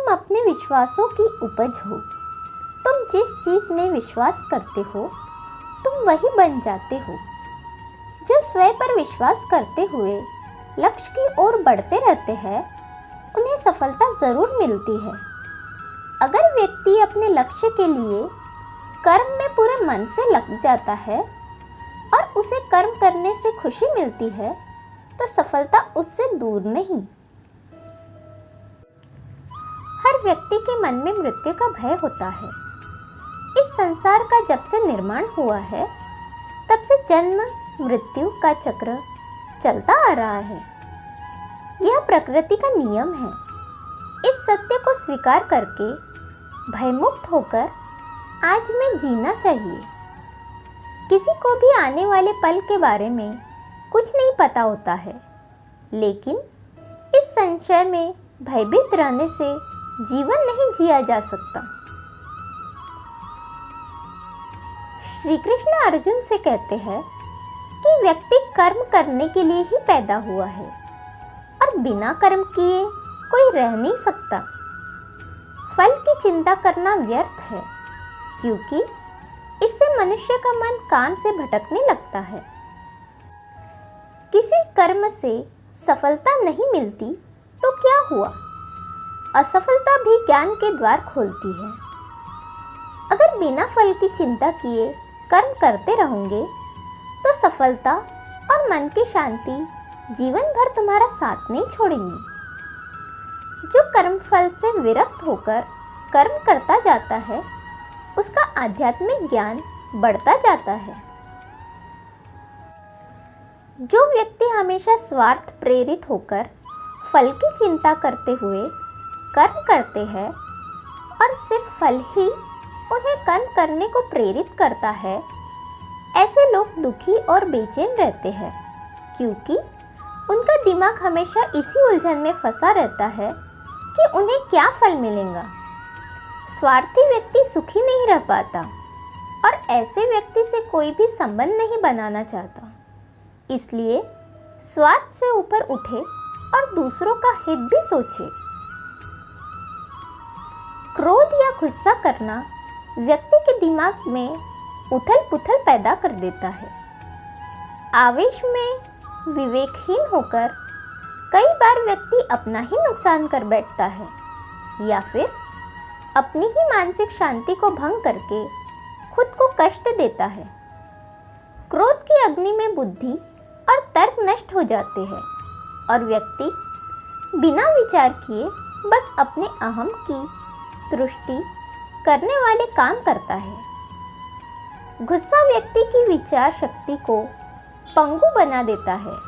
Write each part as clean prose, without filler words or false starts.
तुम अपने विश्वासों की उपज हो। तुम जिस चीज़ में विश्वास करते हो तुम वही बन जाते हो। जो स्वयं पर विश्वास करते हुए लक्ष्य की ओर बढ़ते रहते हैं उन्हें सफलता ज़रूर मिलती है। अगर व्यक्ति अपने लक्ष्य के लिए कर्म में पूरे मन से लग जाता है और उसे कर्म करने से खुशी मिलती है तो सफलता उससे दूर नहीं। हर व्यक्ति के मन में मृत्यु का भय होता है। इस संसार का जब से निर्माण हुआ है तब से जन्म मृत्यु का चक्र चलता आ रहा है। यह प्रकृति का नियम है। इस सत्य को स्वीकार करके भयमुक्त होकर आज में जीना चाहिए। किसी को भी आने वाले पल के बारे में कुछ नहीं पता होता है, लेकिन इस संशय में भयभीत रहने से जीवन नहीं जिया जा सकता। श्री कृष्ण अर्जुन से कहते हैं कि व्यक्ति कर्म करने के लिए ही पैदा हुआ है और बिना कर्म किए कोई रह नहीं सकता। फल की चिंता करना व्यर्थ है, क्योंकि इससे मनुष्य का मन काम से भटकने लगता है। किसी कर्म से सफलता नहीं मिलती तो क्या हुआ? असफलता भी ज्ञान के द्वार खोलती है। अगर बिना फल की चिंता किए कर्म करते रहोगे तो सफलता और मन की शांति जीवन भर तुम्हारा साथ नहीं छोड़ेंगी। जो कर्म फल से विरक्त होकर कर्म करता जाता है उसका आध्यात्मिक ज्ञान बढ़ता जाता है। जो व्यक्ति हमेशा स्वार्थ प्रेरित होकर फल की चिंता करते हुए कर्म करते हैं और सिर्फ फल ही उन्हें कर्म करने को प्रेरित करता है, ऐसे लोग दुखी और बेचैन रहते हैं, क्योंकि उनका दिमाग हमेशा इसी उलझन में फंसा रहता है कि उन्हें क्या फल मिलेगा। स्वार्थी व्यक्ति सुखी नहीं रह पाता और ऐसे व्यक्ति से कोई भी संबंध नहीं बनाना चाहता। इसलिए स्वार्थ से ऊपर उठे और दूसरों का हित भी सोचे। क्रोध या गुस्सा करना व्यक्ति के दिमाग में उथल पुथल पैदा कर देता है। आवेश में विवेकहीन होकर कई बार व्यक्ति अपना ही नुकसान कर बैठता है या फिर अपनी ही मानसिक शांति को भंग करके खुद को कष्ट देता है। क्रोध की अग्नि में बुद्धि और तर्क नष्ट हो जाते हैं और व्यक्ति बिना विचार किए बस अपने अहम की तुष्टि करने वाले काम करता है। गुस्सा व्यक्ति की विचार शक्ति को पंगु बना देता है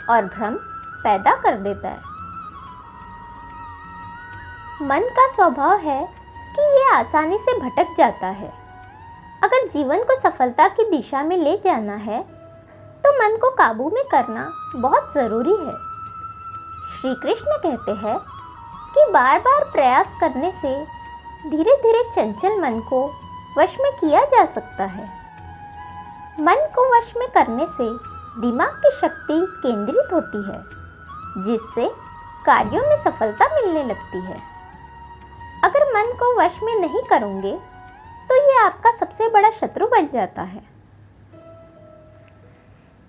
और भ्रम पैदा कर देता है। मन का स्वभाव है कि यह आसानी से भटक जाता है। अगर जीवन को सफलता की दिशा में ले जाना है तो मन को काबू में करना बहुत ज़रूरी है। श्री कृष्ण कहते हैं कि बार बार प्रयास करने से धीरे धीरे चंचल मन को वश में किया जा सकता है। मन को वश में करने से दिमाग की शक्ति केंद्रित होती है, जिससे कार्यों में सफलता मिलने लगती है। अगर मन को वश में नहीं करोगे तो ये आपका सबसे बड़ा शत्रु बन जाता है।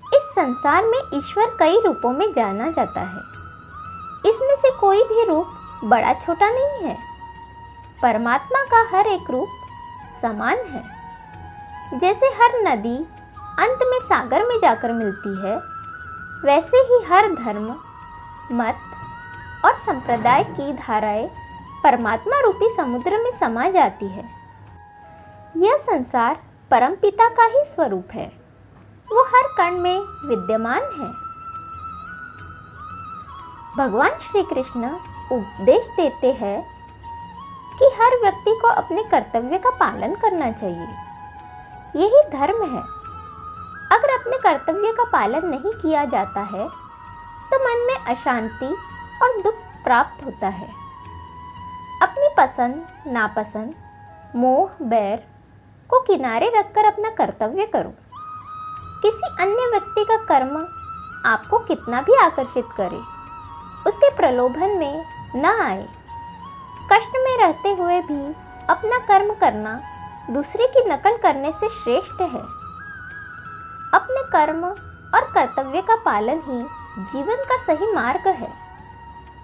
इस संसार में ईश्वर कई रूपों में जाना जाता है। इसमें से कोई भी रूप बड़ा छोटा नहीं है। परमात्मा का हर एक रूप समान है। जैसे हर नदी अंत में सागर में जाकर मिलती है, वैसे ही हर धर्म, मत और संप्रदाय की धाराएं परमात्मा रूपी समुद्र में समा जाती है। यह संसार परमपिता का ही स्वरूप है। वो हर कण में विद्यमान है। भगवान श्री कृष्ण उपदेश देते हैं कि हर व्यक्ति को अपने कर्तव्य का पालन करना चाहिए। यही धर्म है। अगर अपने कर्तव्य का पालन नहीं किया जाता है तो मन में अशांति और दुख प्राप्त होता है। अपनी पसंद, नापसंद, मोह, बैर को किनारे रखकर अपना कर्तव्य करो। किसी अन्य व्यक्ति का कर्म आपको कितना भी आकर्षित करे, उसके प्रलोभन में न आए। कष्ट में रहते हुए भी अपना कर्म करना दूसरे की नकल करने से श्रेष्ठ है। अपने कर्म और कर्तव्य का पालन ही जीवन का सही मार्ग है,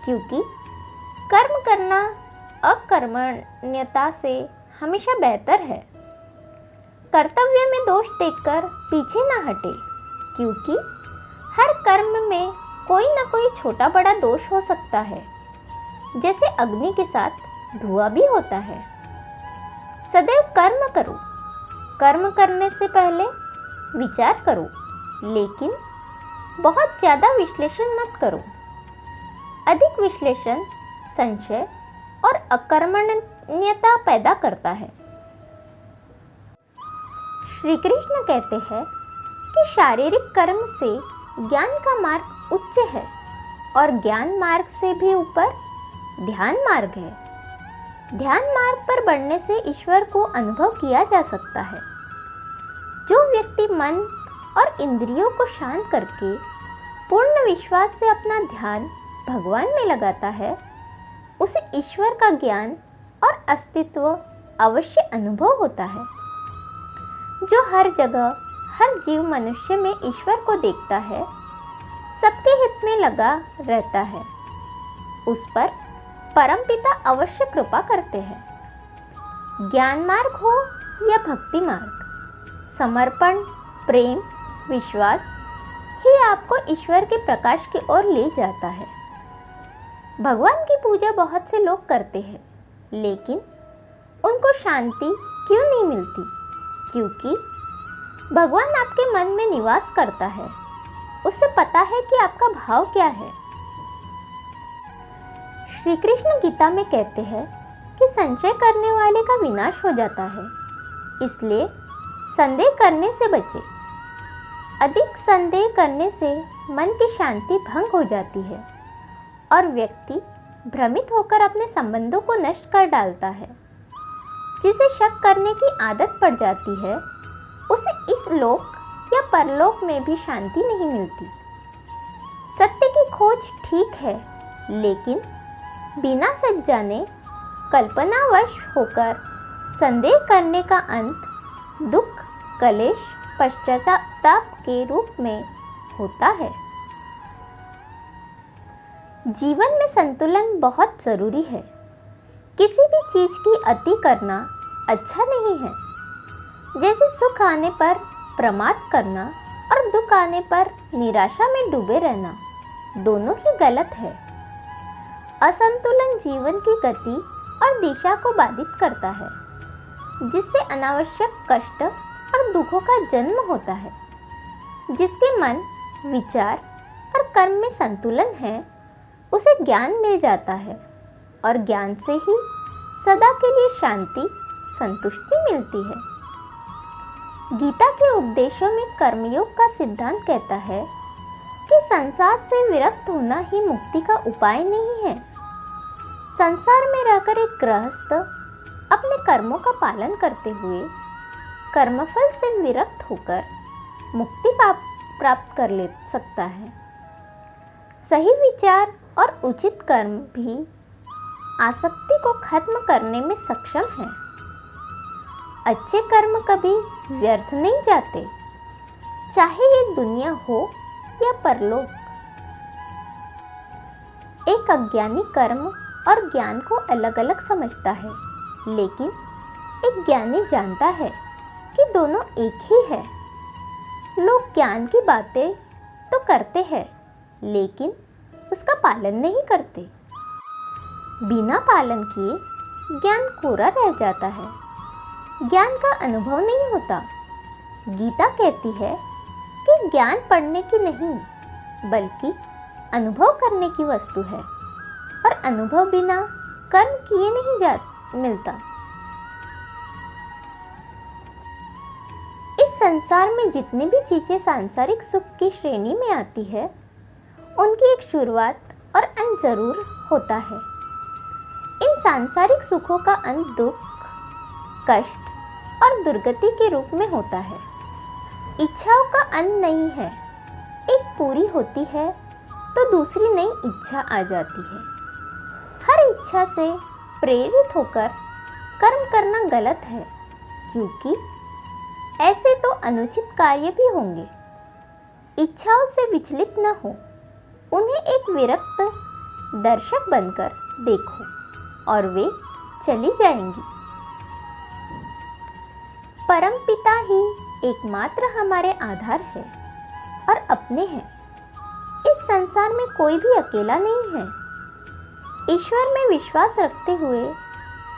क्योंकि कर्म करना अकर्मण्यता से हमेशा बेहतर है। कर्तव्य में दोष देखकर पीछे न हटे, क्योंकि हर कर्म में कोई न कोई छोटा बड़ा दोष हो सकता है। जैसे अग्नि के साथ धुआं भी होता है। सदैव कर्म करो। कर्म करने से पहले विचार करो, लेकिन बहुत ज़्यादा विश्लेषण मत करो। अधिक विश्लेषण संशय और अकर्मण्यता पैदा करता है। श्री कृष्ण कहते हैं कि शारीरिक कर्म से ज्ञान का मार्ग उच्च है और ज्ञान मार्ग से भी ऊपर ध्यान मार्ग है। ध्यान मार्ग पर बढ़ने से ईश्वर को अनुभव किया जा सकता है। जो व्यक्ति मन और इंद्रियों को शांत करके पूर्ण विश्वास से अपना ध्यान भगवान में लगाता है, उसे ईश्वर का ज्ञान और अस्तित्व अवश्य अनुभव होता है। जो हर जगह हर जीव मनुष्य में ईश्वर को देखता है, सबके हित में लगा रहता है, उस पर परमपिता अवश्य कृपा करते हैं। ज्ञान मार्ग हो या भक्ति मार्ग, समर्पण, प्रेम, विश्वास ही आपको ईश्वर के प्रकाश की ओर ले जाता है। भगवान की पूजा बहुत से लोग करते हैं, लेकिन उनको शांति क्यों नहीं मिलती? क्योंकि भगवान आपके मन में निवास करता है। उसे पता है कि आपका भाव क्या है। श्री कृष्ण गीता में कहते हैं कि संशय करने वाले का विनाश हो जाता है, इसलिए संदेह करने से बचें। अधिक संदेह करने से मन की शांति भंग हो जाती है और व्यक्ति भ्रमित होकर अपने संबंधों को नष्ट कर डालता है। जिसे शक करने की आदत पड़ जाती है, उसे इस लोक या परलोक में भी शांति नहीं मिलती। सत्य की खोज ठीक है, लेकिन बिना सच जाने कल्पनावश होकर संदेह करने का अंत दुख, कलेश, पश्चाताप के रूप में होता है। जीवन में संतुलन बहुत ज़रूरी है। किसी भी चीज़ की अति करना अच्छा नहीं है। जैसे सुख आने पर प्रमाद करना और दुख आने पर निराशा में डूबे रहना, दोनों ही गलत है। असंतुलन जीवन की गति और दिशा को बाधित करता है, जिससे अनावश्यक कष्ट और दुखों का जन्म होता है। जिसके मन, विचार और कर्म में संतुलन है, उसे ज्ञान मिल जाता है और ज्ञान से ही सदा के लिए शांति, संतुष्टि मिलती है। गीता के उपदेशों में कर्मयोग का सिद्धांत कहता है कि संसार से विरक्त होना ही मुक्ति का उपाय नहीं है। संसार में रहकर एक गृहस्थ अपने कर्मों का पालन करते हुए कर्मफल से विरक्त होकर मुक्ति प्राप्त कर ले सकता है। सही विचार और उचित कर्म भी आसक्ति को खत्म करने में सक्षम है। अच्छे कर्म कभी व्यर्थ नहीं जाते, चाहे ये दुनिया हो या परलोक। एक अज्ञानी कर्म और ज्ञान को अलग अलग समझता है, लेकिन एक ज्ञानी जानता है कि दोनों एक ही है। लोग ज्ञान की बातें तो करते हैं, लेकिन उसका पालन नहीं करते। बिना पालन किए ज्ञान कोरा रह जाता है, ज्ञान का अनुभव नहीं होता। गीता कहती है कि ज्ञान पढ़ने की नहीं, बल्कि अनुभव करने की वस्तु है और अनुभव बिना कर्म किए नहीं मिलता। इस संसार में जितनी भी चीजें सांसारिक सुख की श्रेणी में आती है, उनकी एक शुरुआत और अंत जरूर होता है। इन सांसारिक सुखों का अंत दुख, कष्ट और दुर्गति के रूप में होता है। इच्छाओं का अंत नहीं है। एक पूरी होती है तो दूसरी नई इच्छा आ जाती है। हर इच्छा से प्रेरित होकर कर्म करना गलत है, क्योंकि ऐसे तो अनुचित कार्य भी होंगे। इच्छाओं से विचलित न हो, उन्हें एक विरक्त दर्शक बनकर देखो और वे चली जाएंगी। परमपिता ही एकमात्र हमारे आधार है और अपने हैं। इस संसार में कोई भी अकेला नहीं है। ईश्वर में विश्वास रखते हुए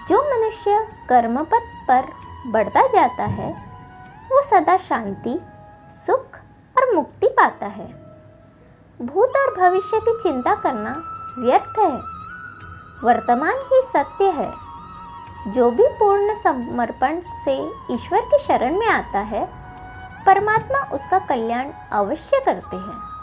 जो मनुष्य कर्मपथ पर बढ़ता जाता है, वो सदा शांति, सुख और मुक्ति पाता है। भूत और भविष्य की चिंता करना व्यर्थ है। वर्तमान ही सत्य है। जो भी पूर्ण समर्पण से ईश्वर की शरण में आता है, परमात्मा उसका कल्याण अवश्य करते हैं।